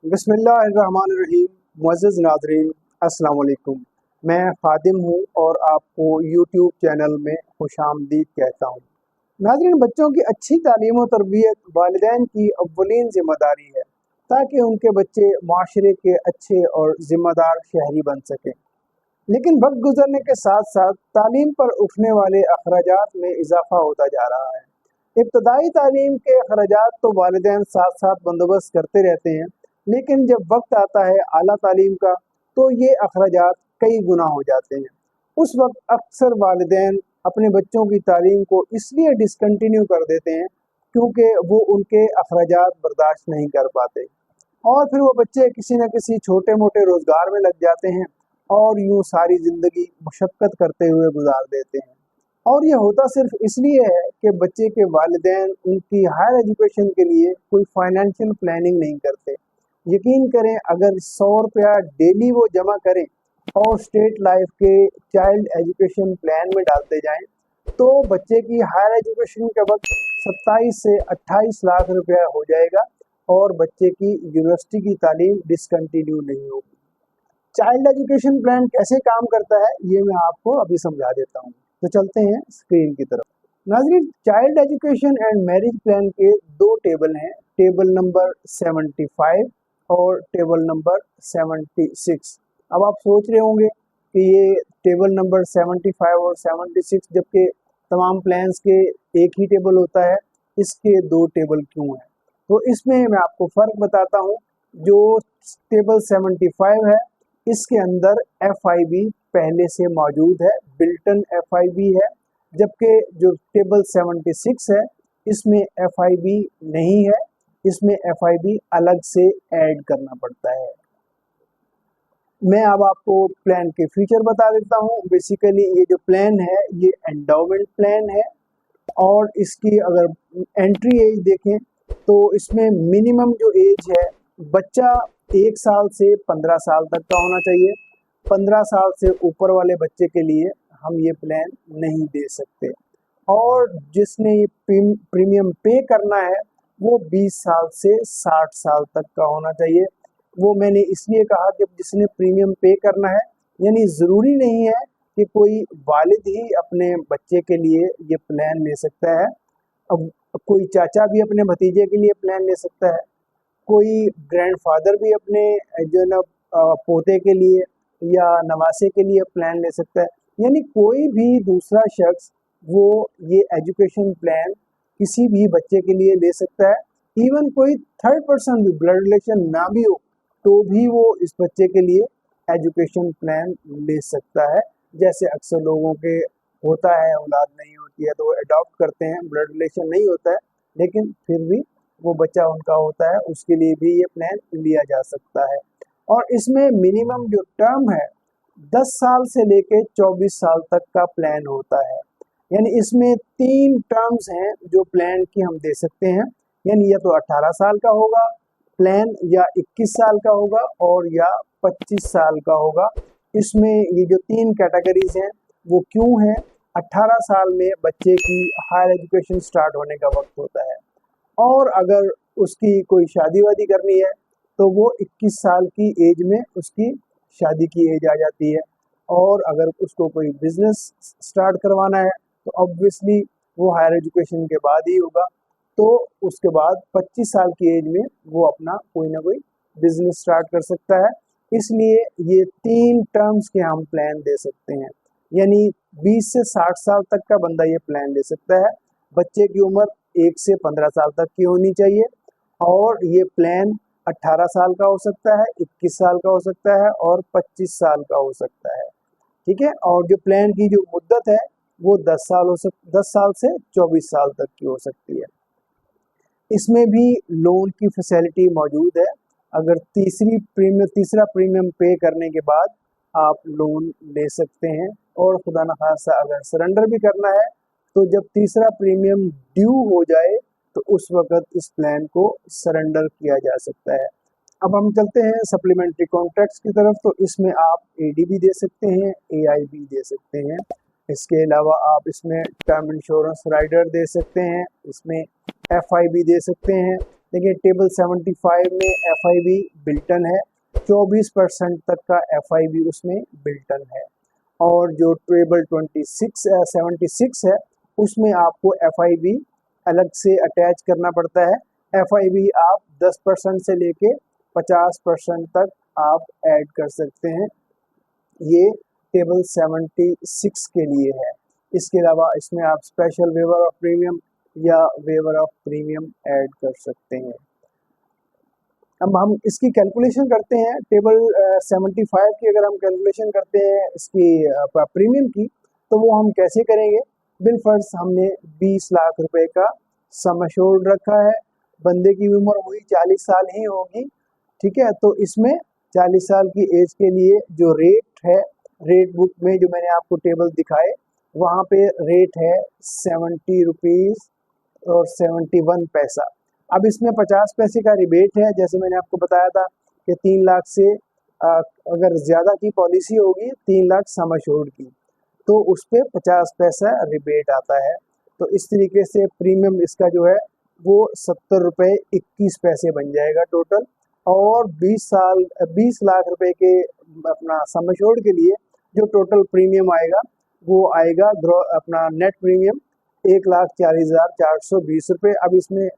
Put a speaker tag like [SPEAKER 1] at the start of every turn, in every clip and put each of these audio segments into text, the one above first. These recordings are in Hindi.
[SPEAKER 1] बिस्मिल्लाहिर्रहमानिर्रहीम। मुअज़्ज़िज़ नाज़रीन, अस्सलाम वालेकुम। मैं ख़ादिम हूँ और आपको यूट्यूब चैनल में खुशामदीद कहता हूँ। नाज़रीन, बच्चों की अच्छी तालीम और तरबियत वालिदैन की अव्वलीन ज़िम्मेदारी है, ताकि उनके बच्चे माशरे के अच्छे और ज़िम्मेदार शहरी बन सकें। लेकिन वक्त गुजरने के साथ साथ तालीम पर उठने वाले अखराजात में इजाफा होता जा रहा है। इब्तदाई तालीम के अखराजात तो वालिदैन साथ साथ बंदोबस्त करते रहते हैं, लेकिन जब वक्त आता है आला तालीम का, तो ये अखराजात कई गुना हो जाते हैं। उस वक्त अक्सर वालिदैन अपने बच्चों की तालीम को इसलिए डिसकंटिन्यू कर देते हैं क्योंकि वो उनके अखराजात बर्दाश्त नहीं कर पाते, और फिर वो बच्चे किसी न किसी छोटे मोटे रोज़गार में लग जाते हैं और यूँ सारी ज़िंदगी मशक्क़त करते हुए गुजार देते हैं। और ये होता सिर्फ इसलिए है कि बच्चे के वालिदैन उनकी हायर एजुकेशन के लिए कोई फाइनेंशियल प्लानिंग नहीं करते। यकीन करें, अगर 100 रुपया डेली वो जमा करें और स्टेट लाइफ के चाइल्ड एजुकेशन प्लान में डालते जाएं, तो बच्चे की हायर एजुकेशन के वक्त 27 से 28 लाख रुपया हो जाएगा और बच्चे की यूनिवर्सिटी की तालीम डिसकंटिन्यू नहीं होगी। चाइल्ड एजुकेशन प्लान कैसे काम करता है, ये मैं आपको अभी समझा देता हूँ। तो चलते हैं स्क्रीन की तरफ। नाज़रीन, child education and marriage plan के दो टेबल हैं, टेबल नंबर 75 और टेबल नंबर 76। अब आप सोच रहे होंगे कि ये टेबल नंबर 75 और 76 जबकि तमाम प्लान्स के एक ही टेबल होता है, इसके दो टेबल क्यों हैं? तो इसमें मैं आपको फ़र्क बताता हूँ। जो टेबल 75 है, इसके अंदर FIB पहले से मौजूद है, बिल्टन FIB है, जबकि जो टेबल 76 है, इसमें FIB नहीं है, इसमें FIB अलग से ऐड करना पड़ता है। मैं अब आपको प्लान के फीचर बता देता हूँ। बेसिकली ये जो प्लान है, ये एंडोमेंट प्लान है और इसकी अगर एंट्री एज देखें तो इसमें मिनिमम जो एज है, बच्चा 1 साल से 15 साल तक का होना चाहिए। 15 साल से ऊपर वाले बच्चे के लिए हम ये प्लान नहीं दे सकते, और जिसने ये प्रीमियम पे करना है वो 20 साल से 60 साल तक का होना चाहिए। वो मैंने इसलिए कहा कि जिसने प्रीमियम पे करना है, यानी ज़रूरी नहीं है कि कोई वालिद ही अपने बच्चे के लिए ये प्लान ले सकता है। अब कोई चाचा भी अपने भतीजे के लिए प्लान ले सकता है, कोई ग्रैंडफादर भी अपने जो है ना पोते के लिए या नवासे के लिए प्लान ले सकता है। यानी कोई भी दूसरा शख्स वो ये एजुकेशन प्लान किसी भी बच्चे के लिए ले सकता है। इवन कोई थर्ड पर्सन भी, ब्लड रिलेशन ना भी हो, तो भी वो इस बच्चे के लिए एजुकेशन प्लान ले सकता है। जैसे अक्सर लोगों के होता है, औलाद नहीं होती है तो वो अडॉप्ट करते हैं, ब्लड रिलेशन नहीं होता है, लेकिन फिर भी वो बच्चा उनका होता है, उसके लिए भी ये प्लान लिया जा सकता है। और इसमें मिनिमम जो टर्म है, 10 साल से लेके 24 साल तक का प्लान होता है। यानी इसमें 3 टर्म्स हैं जो प्लान की हम दे सकते हैं, यानी या तो 18 साल का होगा प्लान, या 21 साल का होगा, और या 25 साल का होगा। इसमें ये जो 3 कैटेगरीज हैं वो क्यों हैं? 18 साल में बच्चे की हायर एजुकेशन स्टार्ट होने का वक्त होता है, और अगर उसकी कोई शादी वादी करनी है तो वो 21 साल की एज में उसकी शादी की एज आ जाती है। और अगर उसको कोई बिजनेस स्टार्ट करवाना है तो ऑब्वियसली वो हायर एजुकेशन के बाद ही होगा। तो उसके बाद 25 साल की एज में वो अपना कोई ना कोई बिजनेस स्टार्ट कर सकता है। इसलिए ये 3 टर्म्स के हम प्लान दे सकते हैं, यानी 20 से 60 साल तक का बंदा ये प्लान ले सकता है। बच्चे की उम्र 1 से 15 साल तक की होनी चाहिए, और ये प्लान 18 साल का हो सकता है, 21 साल का हो सकता है और 25 साल का हो सकता है। ठीक है, और जो प्लान की जो मुद्दत है वो 10 साल से 24 साल तक की हो सकती है। इसमें भी लोन की फैसिलिटी मौजूद है। अगर तीसरा प्रीमियम पे करने के बाद आप लोन ले सकते हैं, और खुदा न खासा अगर सरेंडर भी करना है तो जब तीसरा प्रीमियम ड्यू हो जाए तो उस वक़्त इस प्लान को सरेंडर किया जा सकता है। अब हम चलते हैं सप्लीमेंट्री कॉन्ट्रैक्ट्स की तरफ। तो इसमें आप AD भी दे सकते हैं, AI भी दे सकते हैं। इसके अलावा आप इसमें टर्म इंश्योरेंस राइडर दे सकते हैं, इसमें FI भी दे सकते हैं, देखिए टेबल 75 में FIB बिल्टन है, 24% तक का FIB उसमें बिल्टन है। और जो टेबल 76 है उसमें आपको FIB अलग से अटैच करना पड़ता है। FIB आप 10% से लेके 50% तक आप ऐड कर सकते हैं। ये टेबल 76 के लिए है। इसके अलावा इसमें आप स्पेशल वेवर ऑफ प्रीमियम या वेवर ऑफ प्रीमियम ऐड कर सकते हैं। अब हम इसकी कैलकुलेशन करते हैं। टेबल 75 की अगर हम कैलकुलेशन करते हैं इसकी प्रीमियम की, तो वो हम कैसे करेंगे। बिल फर्स्ट हमने 20 लाख रुपए का सम एश्योर्ड रखा है। बंदे की उम्र वही 40 साल ही होगी, ठीक है। तो इसमें 40 साल की एज के लिए जो रेट है, रेट बुक में जो मैंने आपको टेबल दिखाए वहाँ पे रेट है 70 रुपीज़ और 71 पैसा। अब इसमें 50 पैसे का रिबेट है। जैसे मैंने आपको बताया था कि 3 लाख से अगर ज़्यादा की पॉलिसी होगी, 3 लाख सम एश्योर्ड की, तो उस पर 50 पैसा रिबेट आता है। तो इस तरीके से प्रीमियम इसका जो है वो 70 रुपये 21 पैसे बन जाएगा टोटल। और 20 लाख रुपए के अपना सम एश्योर्ड के लिए जो टोटल प्रीमियम आएगा वो आएगा अपना नेट प्रीमियम 1,40,420 रुपये। अब इसमें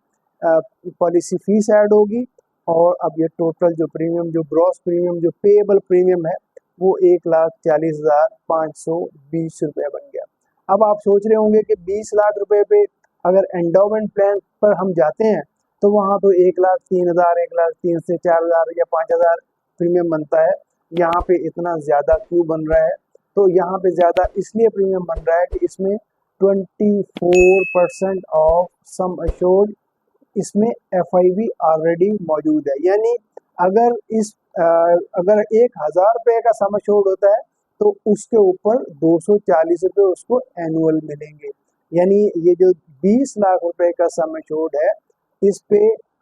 [SPEAKER 1] पॉलिसी फीस ऐड होगी और अब ये टोटल जो प्रीमियम, जो ग्रॉस प्रीमियम, जो पेएबल प्रीमियम है वो 1,40,520 रुपये बन गया। अब आप सोच रहे होंगे कि 20 लाख रुपए पे अगर एंडोमेंट प्लान पर हम जाते हैं तो वहाँ तो 1,03,000, 1,03,000 से 4,000 या 5,000 प्रीमियम बनता है। यहाँ पे इतना ज़्यादा क्यों बन रहा है। तो यहाँ पे ज़्यादा इसलिए प्रीमियम बन रहा है कि इसमें 24% ऑफ सम एश्योर्ड इसमें FIB ऑलरेडी मौजूद है। यानी अगर अगर 1,000 रुपये का सम एश्योर्ड होता है तो उसके ऊपर 240 रुपये उसको एनुअल मिलेंगे। यानी ये जो 20 लाख रुपए का सम एश्योर्ड है इस पे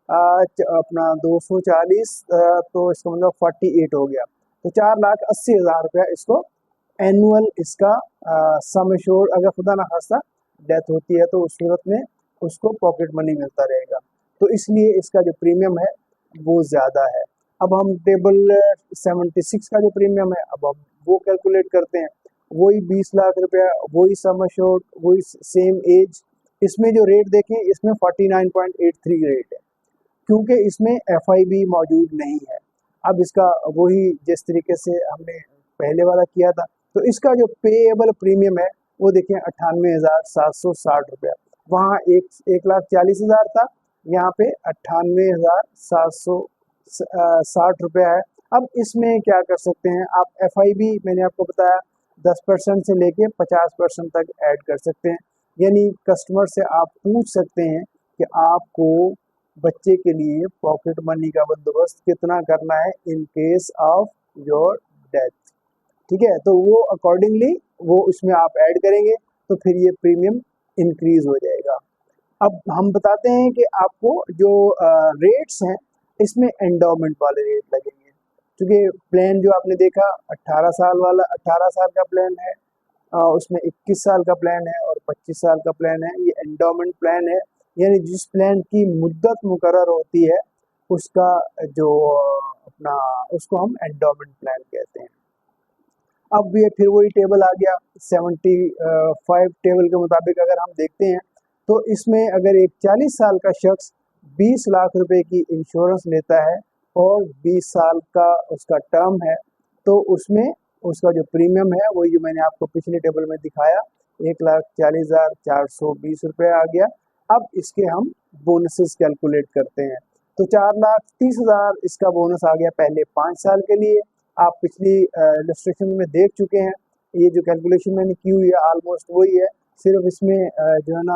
[SPEAKER 1] अपना 240 तो इसका मतलब 48 हो गया, तो 4,80,000 रुपया इसको एनुअल इसका सम एश्योर्ड, अगर खुदा ना खास्ता डेथ होती है तो उस सूरत में उसको पॉकेट मनी मिलता रहेगा। तो इसलिए इसका जो प्रीमियम है वो ज़्यादा है। अब हम टेबल 76 का जो प्रीमियम है अब हम वो कैलकुलेट करते हैं। वही 20 लाख रुपया, वही सम एश्योर्ड, वही सेम एज। इसमें जो रेट देखें इसमें 49.83 रेट है क्योंकि इसमें FIB मौजूद नहीं है। अब इसका वही जिस तरीके से हमने पहले वाला किया था, तो इसका जो पेएबल प्रीमियम है वो देखें 98,760 रुपया। वहाँ 1,40,000 था, यहाँ पे 98,760 रुपया है। अब इसमें क्या कर सकते हैं आप, FIB मैंने आपको बताया 10% से लेके 50% तक ऐड कर सकते हैं। यानी कस्टमर से आप पूछ सकते हैं कि आपको बच्चे के लिए पॉकेट मनी का बंदोबस्त कितना करना है in case of your death, ठीक है। तो वो अकॉर्डिंगली वो उसमें आप ऐड करेंगे तो फिर ये प्रीमियम इंक्रीज हो जाएगा। अब हम बताते हैं कि आपको जो रेट्स हैं इसमें एंडोमेंट वाले रेट लगेंगे, क्योंकि प्लान जो आपने देखा 18 साल वाला 18 साल का प्लान है, उसमें 21 साल का प्लान है और 25 साल का प्लान है। ये एंडोमेंट प्लान है, यानी जिस प्लान की मुद्दत मुकर्रर होती है उसका जो अपना उसको हम एंडोमेंट प्लान कहते हैं। अब ये फिर वही टेबल आ गया 75 टेबल के मुताबिक अगर हम देखते हैं तो इसमें अगर एक 40 साल का शख्स 20 लाख रुपए की इंश्योरेंस लेता है और 20 साल का उसका टर्म है तो उसमें उसका जो प्रीमियम है वही जो मैंने आपको पिछले टेबल में दिखाया 1,40,420 रुपये आ गया। अब इसके हम बोनसेस कैलकुलेट करते हैं तो 4,30,000 इसका बोनस आ गया पहले 5 साल के लिए। आप पिछली इलस्ट्रेशन में देख चुके हैं, ये जो कैलकुलेशन मैंने की हुई है ऑलमोस्ट वही है, सिर्फ इसमें जो है ना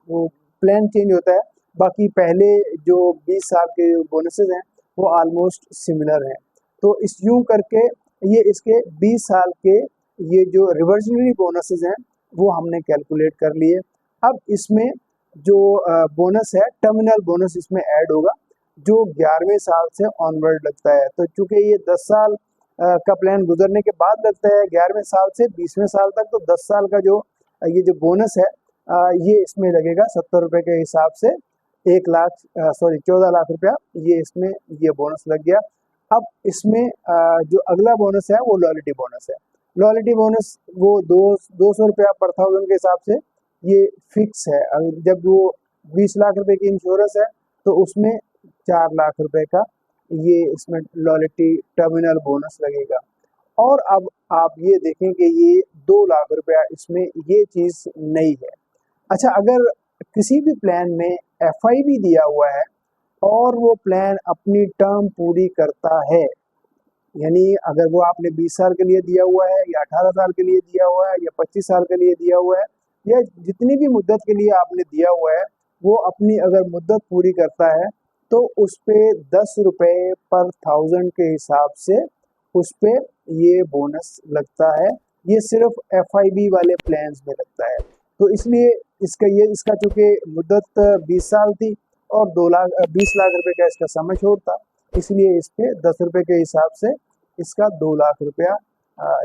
[SPEAKER 1] वो प्लान चेंज होता है, बाकी पहले जो 20 साल के बोनसेस हैं वो ऑलमोस्ट सिमिलर हैं। तो इस यूँ करके ये इसके 20 साल के ये जो रिवर्सनरी बोनसेस हैं वो हमने कैलकुलेट कर लिए। अब इसमें जो बोनस है टर्मिनल बोनस इसमें ऐड होगा जो 11वें साल से ऑनवर्ड लगता है। तो चूंकि ये 10 साल का प्लान गुजरने के बाद लगता है 11वें साल से 20वें साल तक, तो 10 साल का जो ये जो बोनस है ये इसमें लगेगा 70 रुपये के हिसाब से ₹14 लाख ये इसमें ये बोनस लग गया। अब इसमें जो अगला बोनस है वो लॉयल्टी बोनस है। लॉयल्टी बोनस वो ₹200 पर थाउजेंड के हिसाब से ये फिक्स है। जब वो ₹20 लाख की इंश्योरेंस है तो उसमें ₹4 लाख का ये इसमें लॉयल्टी टर्मिनल बोनस लगेगा। और अब आप ये देखें कि ये ₹2 लाख इसमें ये चीज़ नई है। अच्छा, अगर किसी भी प्लान में एफआईबी दिया हुआ है और वो प्लान अपनी टर्म पूरी करता है, यानी अगर वो आपने 20 साल के लिए दिया हुआ है या 18 साल के लिए दिया हुआ है या 25 साल के लिए दिया हुआ है या जितनी भी मुद्दत के लिए आपने दिया हुआ है, वो अपनी अगर मुद्दत पूरी करता है तो उस पे ₹10 पर थाउजेंड के हिसाब से उस पे ये बोनस लगता है। ये सिर्फ एफआईबी वाले प्लान्स में लगता है। तो इसलिए इसका चूंकि मुद्दत 20 साल थी और 20 लाख रुपए का इसका सम एश्योर्ड था, इसलिए इस पे ₹10 के हिसाब से इसका ₹2 लाख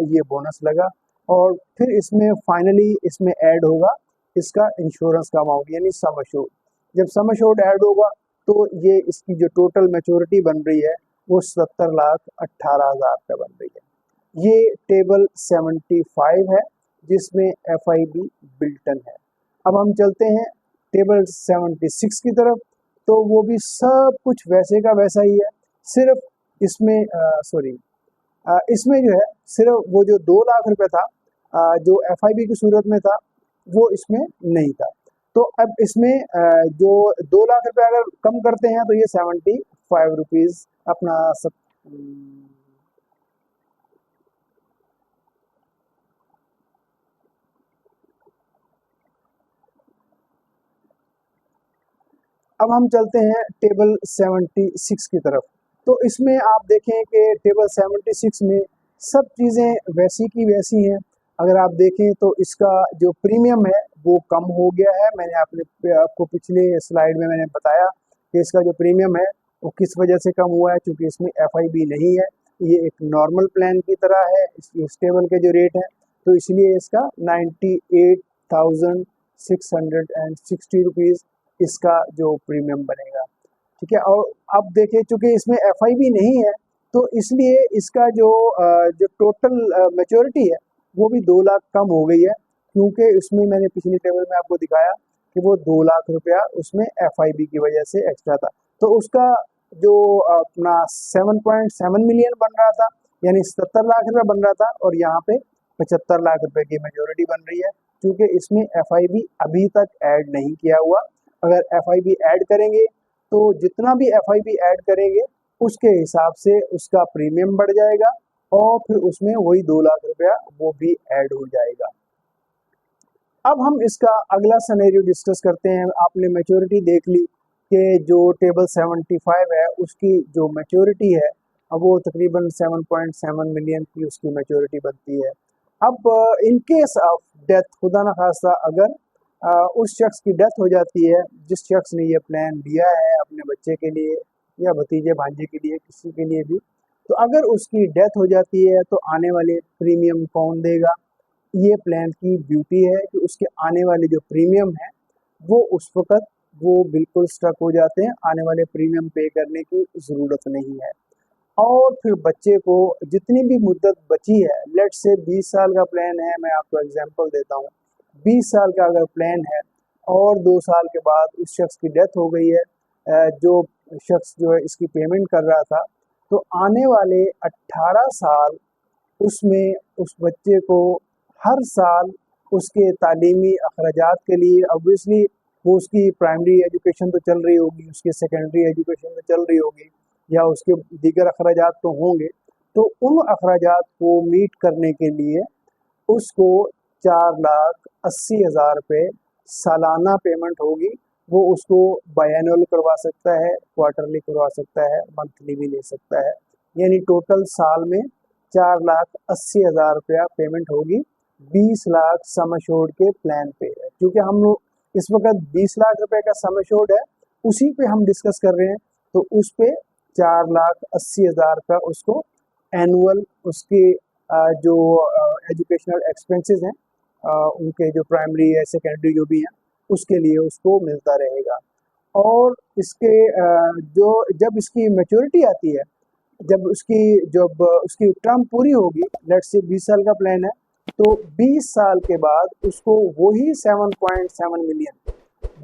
[SPEAKER 1] ये बोनस लगा। और फिर इसमें फाइनली इसमें ऐड होगा इसका इंश्योरेंस का अमाउंट, यानी सम एश्योर्ड। जब सम एश्योर्ड ऐड होगा तो ये इसकी जो टोटल मैच्योरिटी बन रही है वो 70,18,000 का बन रही है। ये टेबल 75 है जिसमें एफआईबी बिल्टन है। अब हम चलते हैं टेबल 76 की तरफ। तो वो भी सब कुछ वैसे का वैसा ही है, सिर्फ इसमें इसमें जो है सिर्फ वो जो ₹2 लाख था जो एफआईबी की सूरत में था वो इसमें नहीं था। तो अब इसमें जो ₹2 लाख अगर कम करते हैं तो ये ₹75 अपना सब। अब हम चलते हैं टेबल 76 की तरफ। तो इसमें आप देखें कि टेबल 76 में सब चीज़ें वैसी की वैसी हैं। अगर आप देखें तो इसका जो प्रीमियम है वो कम हो गया है। मैंने आपको पिछले स्लाइड में मैंने बताया कि इसका जो प्रीमियम है वो किस वजह से कम हुआ है, क्योंकि इसमें एफआईबी नहीं है। ये एक नॉर्मल प्लान की तरह है। इस टेबल के जो रेट हैं तो इसलिए इसका 98,660 इसका जो प्रीमियम बनेगा, ठीक है। और अब देखिए चूंकि इसमें एफआईबी नहीं है तो इसलिए इसका जो टोटल मैच्योरिटी है वो भी 2 लाख कम हो गई है, क्योंकि इसमें मैंने पिछली टेबल में आपको दिखाया कि वो ₹2 लाख उसमें एफआईबी की वजह से एक्स्ट्रा था। तो उसका जो अपना 7.7 मिलियन बन रहा था, यानी ₹70 लाख बन रहा था, और यहाँ पे ₹75 लाख की मेजोरिटी बन रही है, क्योंकि इसमें एफआईबी अभी तक ऐड नहीं किया हुआ। अगर एफआईबी ऐड करेंगे तो जितना भी एफआईबी ऐड करेंगे उसके हिसाब से उसका प्रीमियम बढ़ जाएगा और फिर उसमें वही ₹2 लाख वो भी ऐड हो जाएगा। अब हम इसका अगला सिनेरियो डिस्कस करते हैं। आपने मैच्योरिटी देख ली कि जो टेबल 75 है उसकी जो मैच्योरिटी है अब वो तकरीबन 7.7 मिलियन की उसकी मैच्योरिटी बनती है। अब इन केस ऑफ डेथ, खुदा न खास्ता अगर उस शख्स की डेथ हो जाती है जिस शख्स ने ये प्लान लिया है अपने बच्चे के लिए या भतीजे भांजे के लिए, किसी के लिए भी, तो अगर उसकी डेथ हो जाती है तो आने वाले प्रीमियम कौन देगा? ये प्लान की ब्यूटी है कि उसके आने वाले जो प्रीमियम है वो उस वक़्त वो बिल्कुल स्टक हो जाते हैं, आने वाले प्रीमियम पे करने की ज़रूरत नहीं है। और फिर बच्चे को जितनी भी मुद्दत बची है, लेट्स से 20 साल का प्लान है, मैं आपको एग्जांपल देता हूँ। 20 साल का अगर प्लान है और 2 साल के बाद उस शख्स की डेथ हो गई है, जो शख्स जो है इसकी पेमेंट कर रहा था, तो आने वाले 18 साल उसमें उस बच्चे को हर साल उसके तालीमी अखराजात के लिए, ऑब्वियसली वो उसकी प्राइमरी एजुकेशन तो चल रही होगी, उसकी सेकेंडरी एजुकेशन तो चल रही होगी या उसके दीगर अखराजात तो होंगे, तो उन अखराजात को मीट करने के लिए उसको 4,80,000 सालाना पेमेंट होगी। वो उसको बायएनुअल करवा सकता है, क्वार्टरली करवा सकता है, मंथली भी ले सकता है। यानी टोटल साल में 4,80,000 पेमेंट होगी। 20 लाख सम एश्योर्ड के प्लान पे है। क्योंकि हम लोग इस वक्त 20 लाख रुपए का सम एश्योर्ड है, उसी पे हम डिस्कस कर रहे हैं, तो उस पे 4,80,000 का उसको एनुअल उसके जो एजुकेशनल एक्सपेंसेस हैं, उनके जो प्राइमरी या सेकेंडरी जो भी हैं उसके लिए उसको मिलता रहेगा। और इसके जो जब इसकी मैच्योरिटी आती है, जब उसकी टर्म पूरी होगी, लेट्स से 20 साल का प्लान है, तो 20 साल के बाद उसको वही 7.7 मिलियन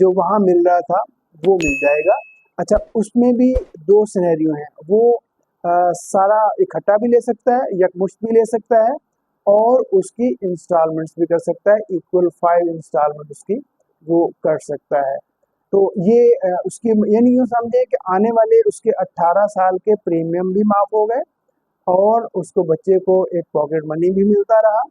[SPEAKER 1] जो वहाँ मिल रहा था वो मिल जाएगा। अच्छा, उसमें भी दो सिनेरियो हैं, वो सारा इकट्ठा भी ले सकता है, यकमुश्त भी ले सकता है, और उसकी इंस्टॉलमेंट्स भी कर सकता है, इक्वल 5 इंस्टॉलमेंट उसकी वो कर सकता है। तो ये उसकी यानी यूँ समझे कि आने वाले उसके 18 साल के प्रीमियम भी माफ़ हो गए, और उसको बच्चे को एक पॉकेट मनी भी मिलता रहा,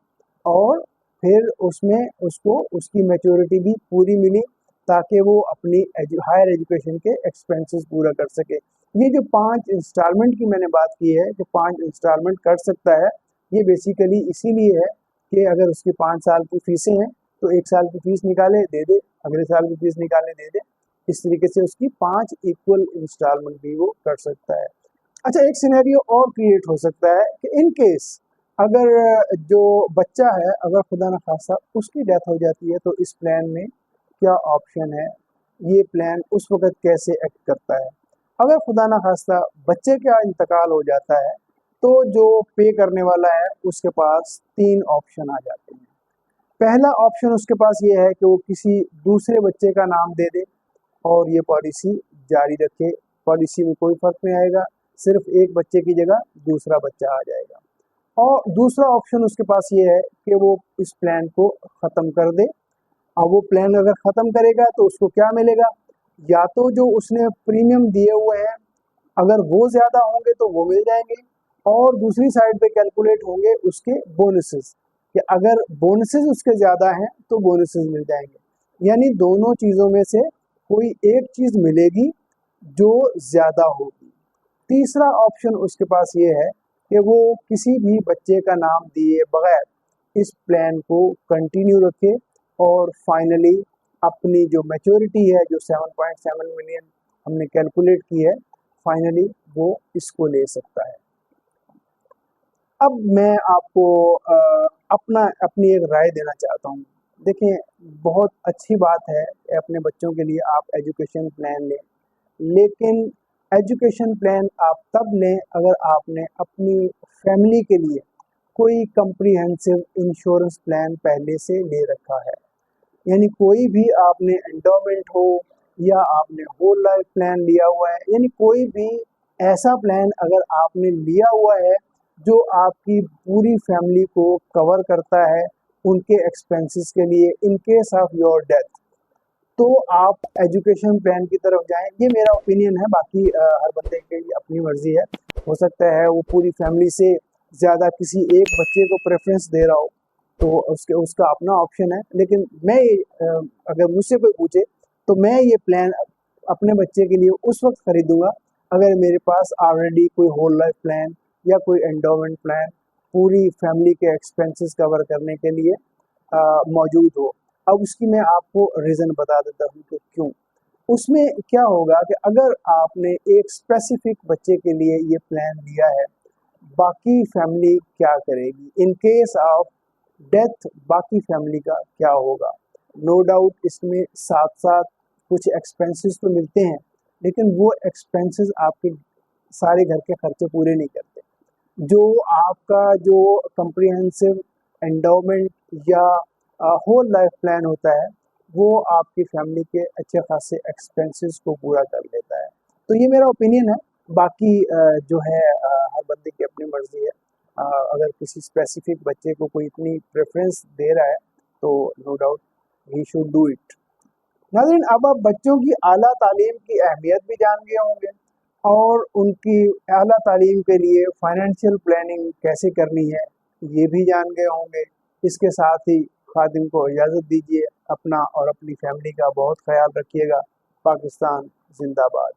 [SPEAKER 1] और फिर उसमें उसको उसकी मैच्योरिटी भी पूरी मिली, ताकि वो अपनी हायर एजुकेशन के एक्सपेंसेस पूरा कर सके। ये जो 5 इंस्टॉलमेंट की मैंने बात की है कि 5 इंस्टॉलमेंट कर सकता है, ये बेसिकली इसीलिए है कि अगर उसकी 5 साल की फीसें हैं तो 1 साल की फीस निकाले दे दे, अगले साल की फीस निकाले दे दे, इस तरीके से उसकी 5 इक्वल इंस्टॉलमेंट भी वो कर सकता है। अच्छा, एक सिनेरियो और क्रिएट हो सकता है कि इन केस अगर जो बच्चा है, अगर खुदा न खास्ता उसकी डेथ हो जाती है, तो इस प्लान में क्या ऑप्शन है, ये प्लान उस वक़्त कैसे एक्ट करता है। अगर खुदा न खास्ता बच्चे का इंतकाल हो जाता है, तो जो पे करने वाला है उसके पास 3 ऑप्शन आ जाते हैं। पहला ऑप्शन उसके पास ये है कि वो किसी दूसरे बच्चे का नाम दे दे और ये पॉलिसी जारी रखे, पॉलिसी में कोई फ़र्क नहीं आएगा, सिर्फ एक बच्चे की जगह दूसरा बच्चा आ जाएगा। और दूसरा ऑप्शन उसके पास ये है कि वो इस प्लान को ख़त्म कर दे। अब वो प्लान अगर ख़त्म करेगा तो उसको क्या मिलेगा, या तो जो उसने प्रीमियम दिए हुए हैं अगर वो ज़्यादा होंगे तो वो मिल जाएंगे, और दूसरी साइड पे कैलकुलेट होंगे उसके बोनसेस, कि अगर बोनसेस उसके ज़्यादा हैं तो बोनसेस मिल जाएंगे। यानी दोनों चीज़ों में से कोई एक चीज़ मिलेगी जो ज़्यादा होगी। तीसरा ऑप्शन उसके पास ये है कि वो किसी भी बच्चे का नाम दिए बगैर इस प्लान को कंटिन्यू रखे, और फाइनली अपनी जो मैच्योरिटी है, जो 7.7 मिलियन हमने कैलकुलेट की है, फाइनली वो इसको ले सकता है। अब मैं आपको अपनी एक राय देना चाहता हूँ। देखें, बहुत अच्छी बात है कि अपने बच्चों के लिए आप एजुकेशन प्लान लें, लेकिन एजुकेशन प्लान आप तब लें अगर आपने अपनी फैमिली के लिए कोई कम्प्रिहेंसिव इंश्योरेंस प्लान पहले से ले रखा है। यानी कोई भी आपने एंडोमेंट हो या आपने होल लाइफ प्लान लिया हुआ है, यानी कोई भी ऐसा प्लान अगर आपने लिया हुआ है जो आपकी पूरी फैमिली को कवर करता है उनके एक्सपेंसेस के लिए in case of your death, तो आप एजुकेशन प्लान की तरफ जाएं। ये मेरा ओपिनियन है, बाकी हर बंदे की अपनी मर्जी है। हो सकता है वो पूरी फैमिली से ज़्यादा किसी एक बच्चे को प्रेफरेंस दे रहा हो, तो उसके उसका अपना ऑप्शन है। लेकिन अगर मुझसे कोई पूछे तो मैं ये प्लान अपने बच्चे के लिए उस वक्त खरीदूंगा अगर मेरे पास ऑलरेडी कोई होल लाइफ प्लान या कोई एंडोमेंट प्लान पूरी फैमिली के एक्सपेंसेस कवर करने के लिए मौजूद हो। अब उसकी मैं आपको रीज़न बता देता हूँ कि क्यों। उसमें क्या होगा कि अगर आपने एक स्पेसिफिक बच्चे के लिए ये प्लान लिया है, बाकी फैमिली क्या करेगी इन केस ऑफ डेथ, बाकी फैमिली का क्या होगा। नो डाउट इसमें साथ साथ कुछ एक्सपेंसेस तो मिलते हैं, लेकिन वो एक्सपेंसेस आपके सारे घर के खर्चे पूरे नहीं करते। जो आपका जो कम्प्रिहेंसिव एंडोमेंट या होल लाइफ प्लान होता है, वो आपकी फैमिली के अच्छे खासे एक्सपेंसेस को पूरा कर लेता है। तो ये मेरा ओपिनियन है, बाकी जो है हर बंदे की अपनी मर्जी है। अगर किसी स्पेसिफिक बच्चे को कोई इतनी प्रेफरेंस दे रहा है तो no doubt he should do it. नाज़रीन, अब आप बच्चों की आला तालीम की अहमियत भी जान गए होंगे, और उनकी आला तालीम के लिए फ़ाइनेंशियल प्लानिंग कैसे करनी है ये भी जान गए होंगे। इसके साथ ही खादिम को इजाज़त दीजिए। अपना और अपनी फैमिली का बहुत ख्याल रखिएगा। पाकिस्तान जिंदाबाद।